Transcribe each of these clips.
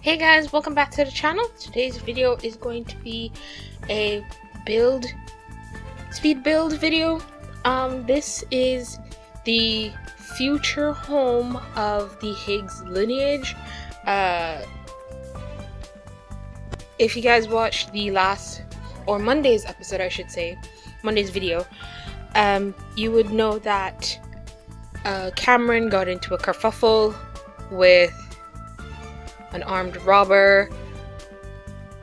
Hey guys, welcome back to the channel. Today's video is going to be a speed build video. This is the future home of the Hayges Lineage. If you guys watched the Monday's episode, I should say, Monday's video, you would know that Cameron got into a kerfuffle with an armed robber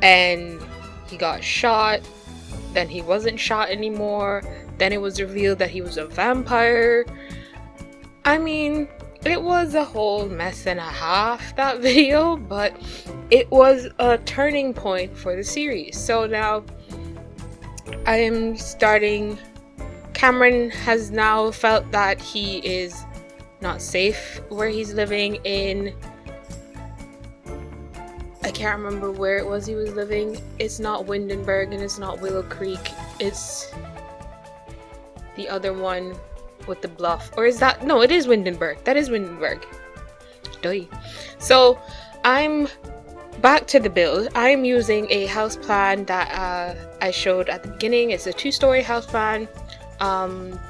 and he got shot. Then he wasn't shot anymore. Then it was revealed that he was a vampire. I mean, it was a whole mess and a half, that video, but it was a turning point for the series. So now I am starting. Cameron has now felt that he is not safe where he's living in. I can't remember where it was he was living. It's not Windenburg and it's not Willow Creek. It's the other one with the bluff. Or is that? No, it is Windenburg. That is Windenburg. Duh. So I'm back to the build. I'm using a house plan that I showed at the beginning. It's a 2-story house plan.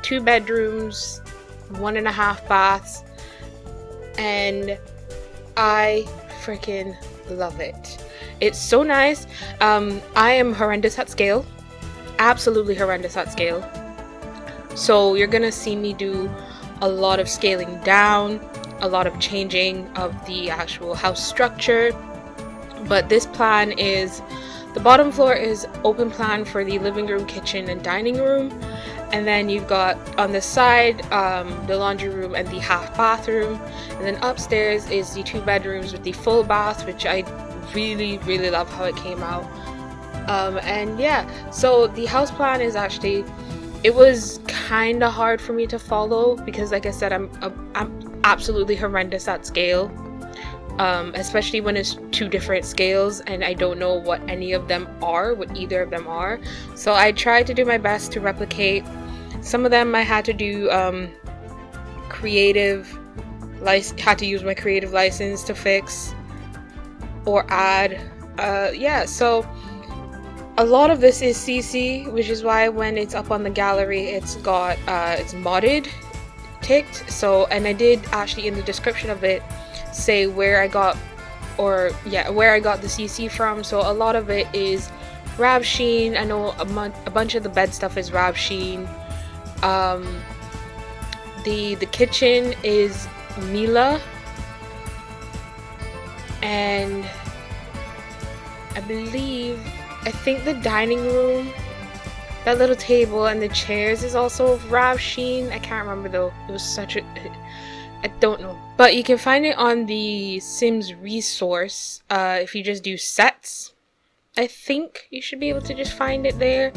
2 bedrooms, 1.5 baths. And I freaking love it. It's so nice. I am horrendous at scale, absolutely horrendous at scale, so you're gonna see me do a lot of scaling down, a lot of changing of the actual house structure. But this plan is, the bottom floor is open plan for the living room, kitchen and dining room, and then you've got on the side the laundry room and the half bathroom, and then upstairs is the 2 bedrooms with the full bath, which I really love how it came out. And yeah, so the house plan is actually, it was kind of hard for me to follow because, like I said, I'm absolutely horrendous at scale, especially when it's 2 different scales and I don't know what any of them are, what either of them are. So I tried to do my best to replicate. Some of them I had to do had to use my creative license to fix or add. Yeah, so a lot of this is CC, which is why when it's up on the gallery it's got it's modded ticked. So, and I did actually in the description of it say where I got the CC from. So a lot of it is Rab Sheen. I know a bunch of the bed stuff is Rab Sheen. The kitchen is Mila, and I think the dining room, that little table and the chairs is also Rab Sheen. I can't remember though. It was I don't know. But you can find it on the Sims resource. If you just do sets, I think you should be able to just find it there.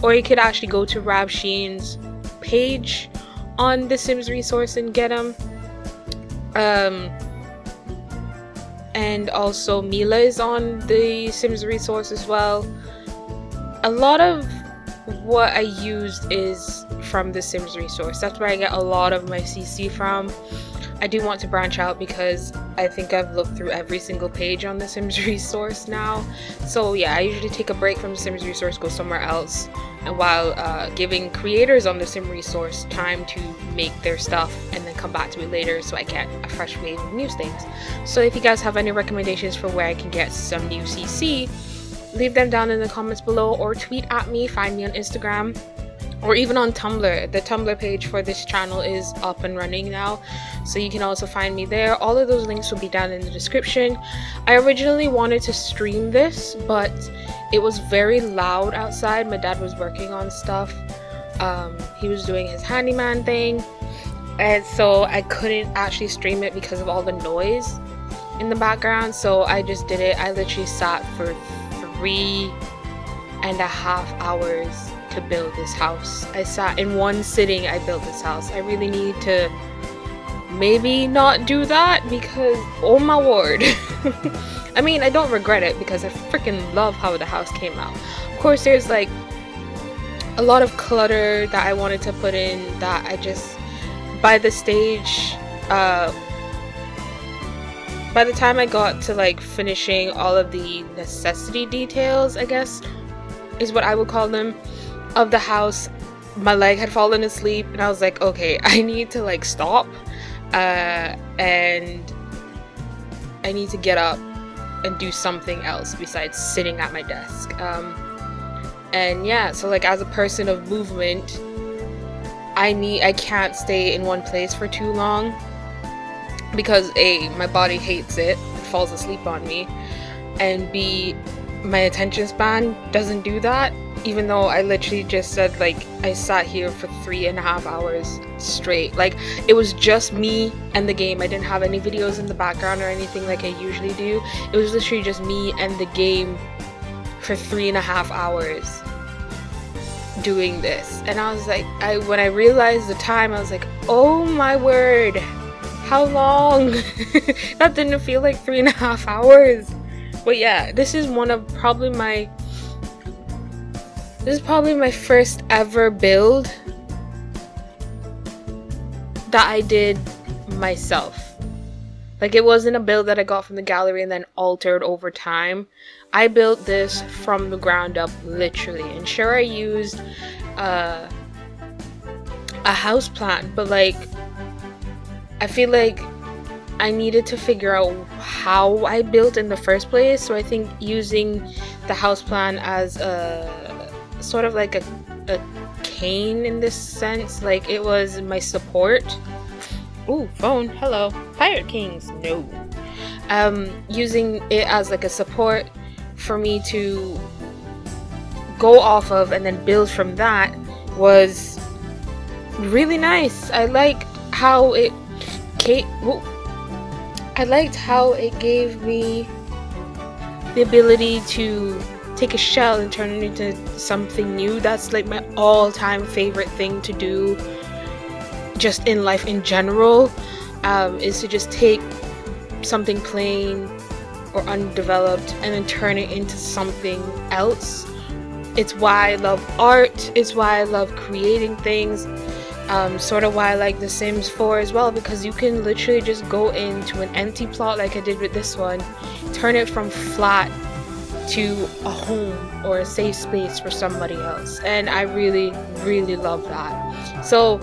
Or you could actually go to Rab Sheen's page on the Sims resource and get them. And also Mila is on the Sims resource as well. A lot of what I used is from the Sims resource. That's where I get a lot of my CC from. I do want to branch out because I think I've looked through every single page on the Sims resource now. So yeah, I usually take a break from the Sims resource, go somewhere else, and while giving creators on the Sim resource time to make their stuff and then come back to it later so I get a fresh wave of new things. So if you guys have any recommendations for where I can get some new CC, leave them down in the comments below or tweet at me, find me on Instagram. Or even on Tumblr. The Tumblr page for this channel is up and running now, so you can also find me there. All of those links will be down in the description. I originally wanted to stream this, but it was very loud outside. My dad was working on stuff. He was doing his handyman thing, and so I couldn't actually stream it because of all the noise in the background. So I just did it. I literally sat for 3.5 hours to build this house. I sat in one sitting. I built this house. I really need to maybe not do that because, oh my word. I mean, I don't regret it because I freaking love how the house came out. Of course, there's like a lot of clutter that I wanted to put in that I just, by the stage by the time I got to like finishing all of the necessity details, I guess is what I would call them, of the house, my leg had fallen asleep, and I was like, okay, I need to like stop, and I need to get up and do something else besides sitting at my desk. And yeah, so like as a person of movement, I can't stay in one place for too long, because A, my body hates it, falls asleep on me, and B, my attention span doesn't do that, even though I literally just said, like, I sat here for 3.5 hours straight. Like, it was just me and the game. I didn't have any videos in the background or anything like I usually do. It was literally just me and the game for 3.5 hours doing this. And I was like, when I realized the time, I was like, oh my word, how long? That didn't feel like 3.5 hours. But yeah, this is probably my first ever build that I did myself. Like, it wasn't a build that I got from the gallery and then altered over time. I built this from the ground up, literally. And sure, I used a house plan, but like, I feel like I needed to figure out how I built in the first place. So I think using the house plan as a sort of like a cane in this sense, like it was my support. Ooh, phone, hello. Pirate Kings, no. Using it as like a support for me to go off of and then build from that was really nice. I liked how it gave me the ability to take a shell and turn it into something new. That's like my all-time favorite thing to do just in life in general, is to just take something plain or undeveloped and then turn it into something else. It's why I love art, it's why I love creating things, sort of why I like The Sims 4 as well, because you can literally just go into an empty plot like I did with this one, turn it from flat to a home or a safe space for somebody else, and I really, really love that. So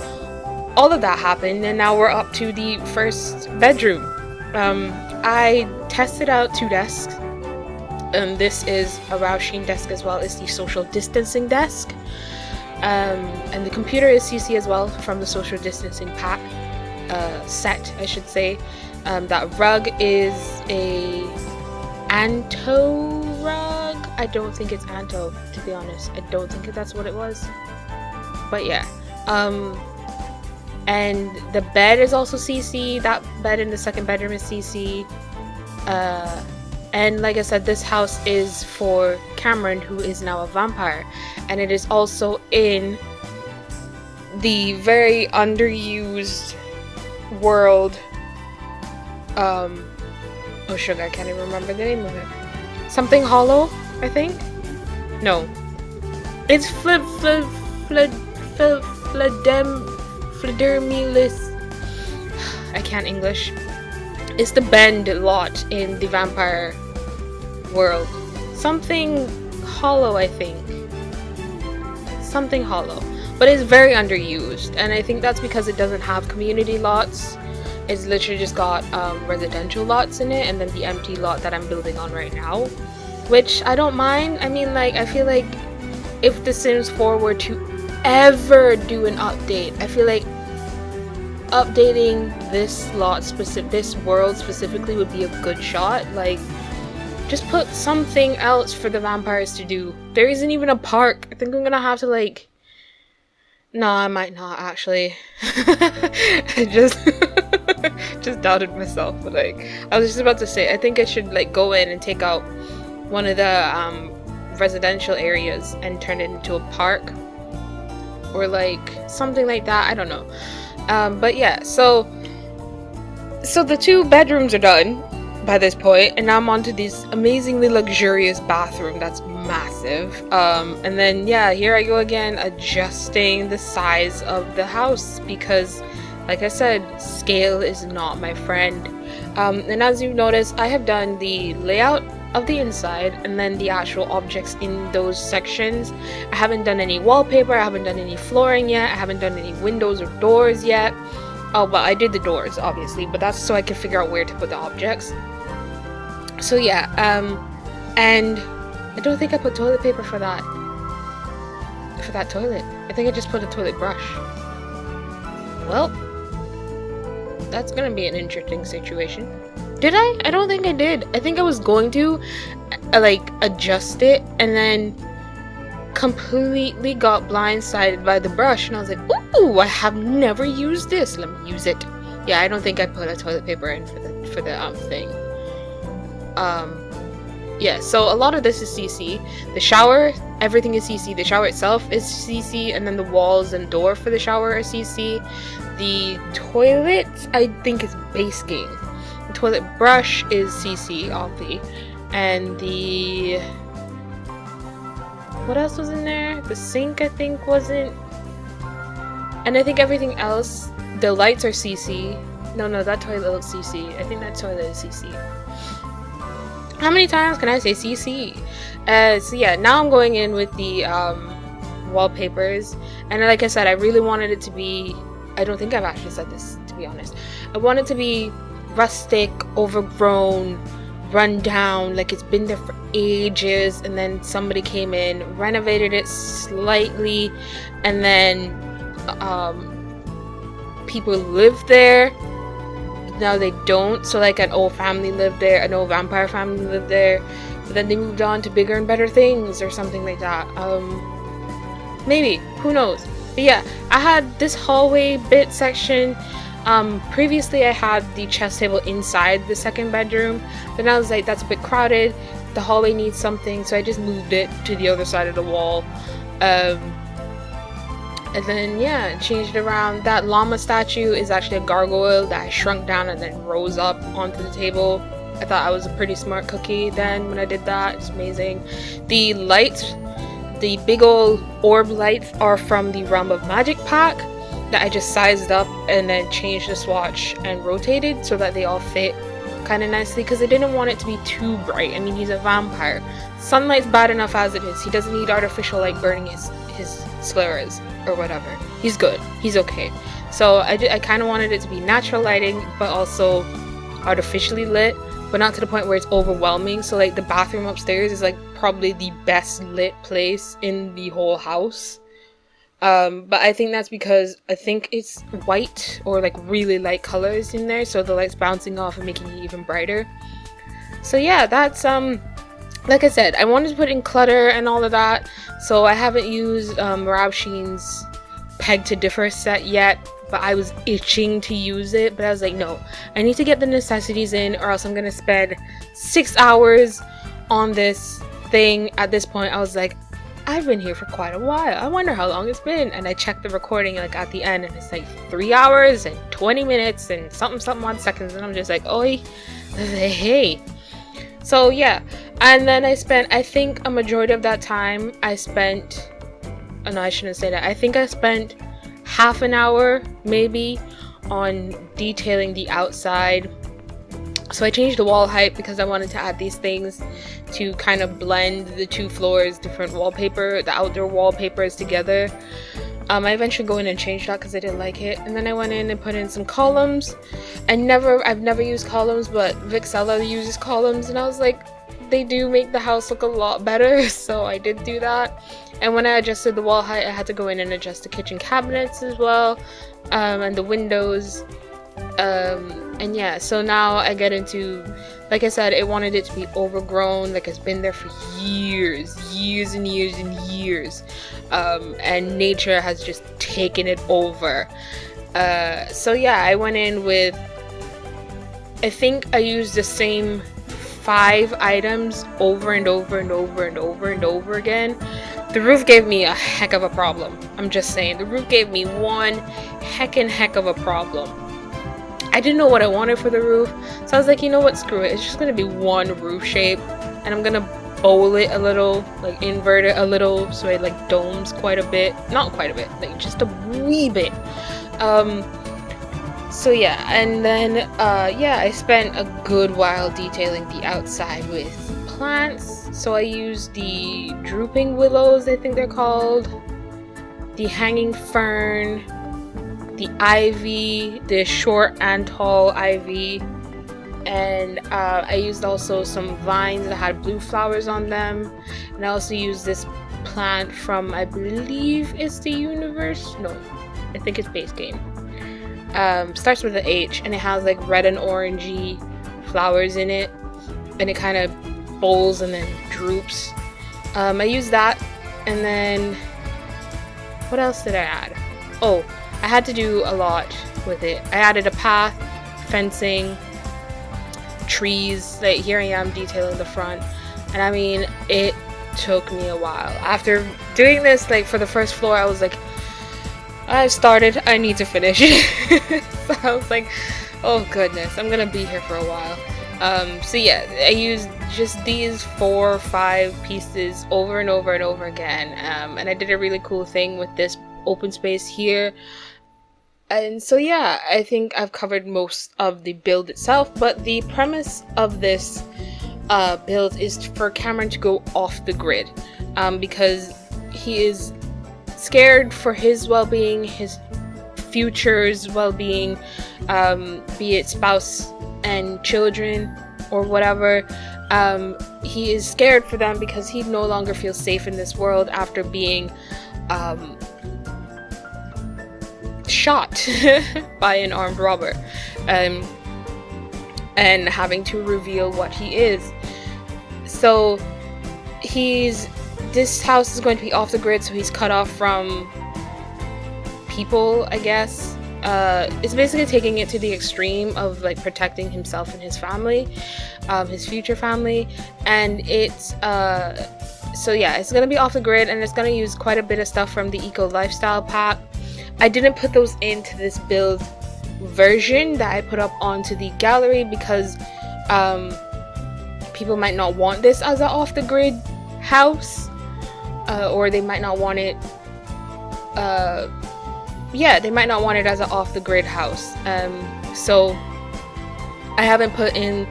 all of that happened, and now we're up to the first bedroom. I tested out 2 desks. This is a Roushin desk as well as the social distancing desk. And the computer is CC as well from the social distancing set, I should say. That rug is a Anto rug. I don't think it's Anto, to be honest. I don't think that's what it was. But yeah. And the bed is also CC. That bed in the second bedroom is CC. And like I said, this house is for Cameron, who is now a vampire. And it is also in the very underused world. Oh sugar, I can't even remember the name of it. Something Hollow, I think? No. It's Fledermilus. I can't English. It's the Bend lot in the vampire world. Something Hollow, I think. Something Hollow. But it's very underused, and I think that's because it doesn't have community lots. It's literally just got residential lots in it, and then the empty lot that I'm building on right now, which I don't mind. I mean, like, I feel like if The Sims 4 were to ever do an update, I feel like updating this world specifically would be a good shot. Like, just put something else for the vampires to do. There isn't even a park. I think I'm gonna have to, like, no, I might not actually. I just doubted myself, but like, I was just about to say, I think I should like go in and take out one of the residential areas and turn it into a park or like something like that. I don't know. But yeah, so the 2 bedrooms are done by this point, and now I'm onto this amazingly luxurious bathroom that's massive. And then yeah, here I go again, adjusting the size of the house because, like I said, scale is not my friend. And as you've noticed, I have done the layout of the inside and then the actual objects in those sections. I haven't done any wallpaper, I haven't done any flooring yet, I haven't done any windows or doors yet. Oh, but I did the doors, obviously, but that's so I can figure out where to put the objects. So yeah, and I don't think I put toilet paper for that toilet. I think I just put a toilet brush. Well, that's gonna be an interesting situation. Did I? I don't think I did. I think I was going to like adjust it and then completely got blindsided by the brush and I was like, ooh, I have never used this. Let me use it. Yeah, I don't think I put a toilet paper in for the thing. Yeah, so a lot of this is CC. The shower, everything is CC. The shower itself is CC, and then the walls and door for the shower are CC. The toilet, I think, is base game. The toilet brush is CC, obviously. And the... what else was in there? The sink, I think, wasn't. And I think everything else, the lights are CC. No, that toilet looks CC. I think that toilet is CC. How many times can I say CC? So yeah, now I'm going in with the wallpapers. And like I said, I really wanted it to be... I don't think I've actually said this, to be honest. I want it to be rustic, overgrown, run down, like it's been there for ages, and then somebody came in, renovated it slightly, and then people lived there. Now they don't, so like an old family lived there, an old vampire family lived there, but then they moved on to bigger and better things or something like that. Maybe, who knows. But yeah, I had this hallway bit section. Previously I had the chess table inside the second bedroom, but now I was like, that's a bit crowded, the hallway needs something, so I just moved it to the other side of the wall. And then yeah, changed it around. That llama statue is actually a gargoyle that I shrunk down and then rose up onto the table. I thought I was a pretty smart cookie then when I did that. It's amazing. The lights, the big old orb lights, are from the Realm of Magic pack that I just sized up and then changed the swatch and rotated so that they all fit kind of nicely, because I didn't want it to be too bright. I mean, he's a vampire. Sunlight's bad enough as it is. He doesn't need artificial light burning his scleras or whatever. He's good. He's okay. So I kind of wanted it to be natural lighting, but also artificially lit, but not to the point where it's overwhelming. So like the bathroom upstairs is like probably the best lit place in the whole house. But I think that's because I think it's white or like really light colors in there, so the light's bouncing off and making it even brighter. So yeah, that's like I said, I wanted to put in clutter and all of that, so I haven't used Rab Sheen's Peg to Differ set yet, but I was itching to use it. But I was like, no, I need to get the necessities in, or else I'm gonna spend 6 hours on this thing. At this point I was like, I've been here for quite a while, I wonder how long it's been. And I checked the recording like at the end, and it's like 3 hours and 20 minutes and something odd seconds, and I'm just like, oi, hey. So yeah, and then I spent, I think a majority of that time I spent, oh no, I shouldn't say that, I think I spent half an hour maybe on detailing the outside. So I changed the wall height because I wanted to add these things to kind of blend the two floors, different wallpaper, the outdoor wallpapers together. I eventually go in and changed that because I didn't like it. And then I went in and put in some columns. I've never used columns, but Vixella uses columns, and I was like, they do make the house look a lot better, so I did do that. And when I adjusted the wall height, I had to go in and adjust the kitchen cabinets as well, and the windows. And yeah, so now I get into, like I said, I wanted it to be overgrown, like it's been there for years and years, and nature has just taken it over. So yeah, I went in with, I think I used the same 5 items over and over again. The roof gave me a heck of a problem. I'm just saying, the roof gave me one heck of a problem. I didn't know what I wanted for the roof, so I was like, you know what, screw it, it's just gonna be one roof shape, and I'm gonna bowl it a little, like invert it a little, so it like domes quite a bit, not quite a bit, like just a wee bit. So yeah, and then yeah, I spent a good while detailing the outside with plants. So I used the drooping willows, I think they're called, the hanging fern, the ivy, the short and tall ivy, and I used also some vines that had blue flowers on them, and I also used this plant from, I believe it's the universe, no, I think it's base game. Starts with an H, and it has like red and orangey flowers in it, and it kind of bowls and then droops. I used that, and then what else did I add? Oh, I had to do a lot with it. I added a path, fencing, trees. Like here I am detailing the front, and I mean, it took me a while. After doing this, like for the first floor, I was like, I started, I need to finish. So I was like, oh goodness, I'm gonna be here for a while. So yeah, I used just these 4 or 5 pieces over and over and over again, and I did a really cool thing with this open space here. And so yeah, I think I've covered most of the build itself, but the premise of this build is for Cameron to go off the grid, because he is scared for his well-being, his future's well-being, be it spouse and children or whatever. He is scared for them because he no longer feels safe in this world after being shot by an armed robber, and having to reveal what he is. So this house is going to be off the grid, so he's cut off from people, I guess. It's basically taking it to the extreme of like protecting himself and his family, his future family, and it's so yeah, it's gonna be off the grid, and it's gonna use quite a bit of stuff from the Eco Lifestyle pack. I didn't put those into this build version that I put up onto the gallery because people might not want this as an off the grid house, or they might not want it yeah, they might not want it as an off the grid house. So I haven't put in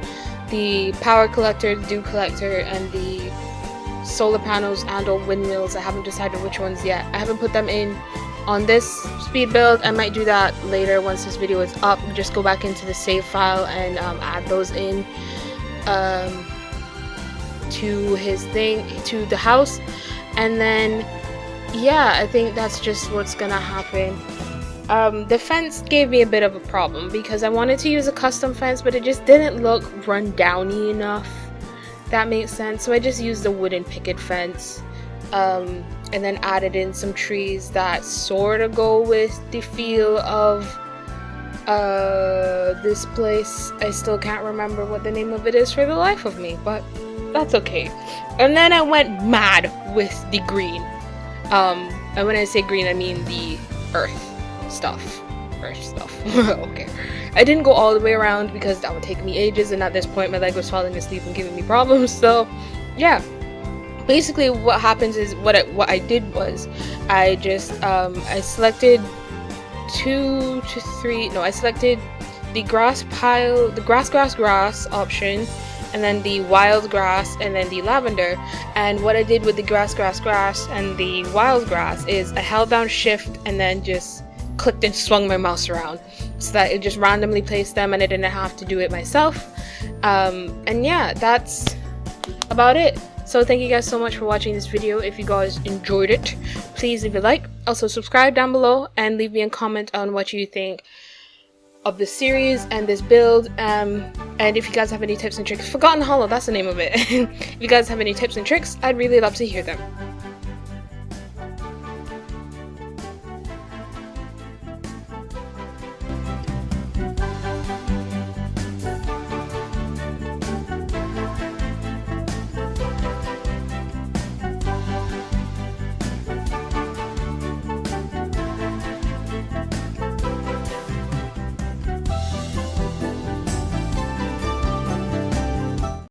the power collector, the dew collector, and the solar panels and or windmills. I haven't decided which ones yet. I haven't put them in on this speed build. I might do that later once this video is up. Just go back into the save file and add those in to his thing, to the house, and then yeah, I think that's just what's gonna happen. The fence gave me a bit of a problem because I wanted to use a custom fence, but it just didn't look run downy enough. That makes sense. So I just used a wooden picket fence, and then added in some trees that sort of go with the feel of this place. I still can't remember what the name of it is for the life of me, but that's okay. And then I went mad with the green. And when I say green, I mean the earth stuff. Okay. I didn't go all the way around because that would take me ages, and at this point my leg was falling asleep and giving me problems. So yeah, basically what happens is what I did was I just I selected I selected the grass pile, the grass option, and then the wild grass, and then the lavender. And what I did with the grass and the wild grass is I held down shift and then just clicked and swung my mouse around so that it just randomly placed them and I didn't have to do it myself. And yeah, that's about it. So thank you guys so much for watching this video. If you guys enjoyed it, please leave a like. Also subscribe down below and leave me a comment on what you think of the series and this build. And if you guys have any tips and tricks, Forgotten Hollow, that's the name of it. If you guys have any tips and tricks, I'd really love to hear them.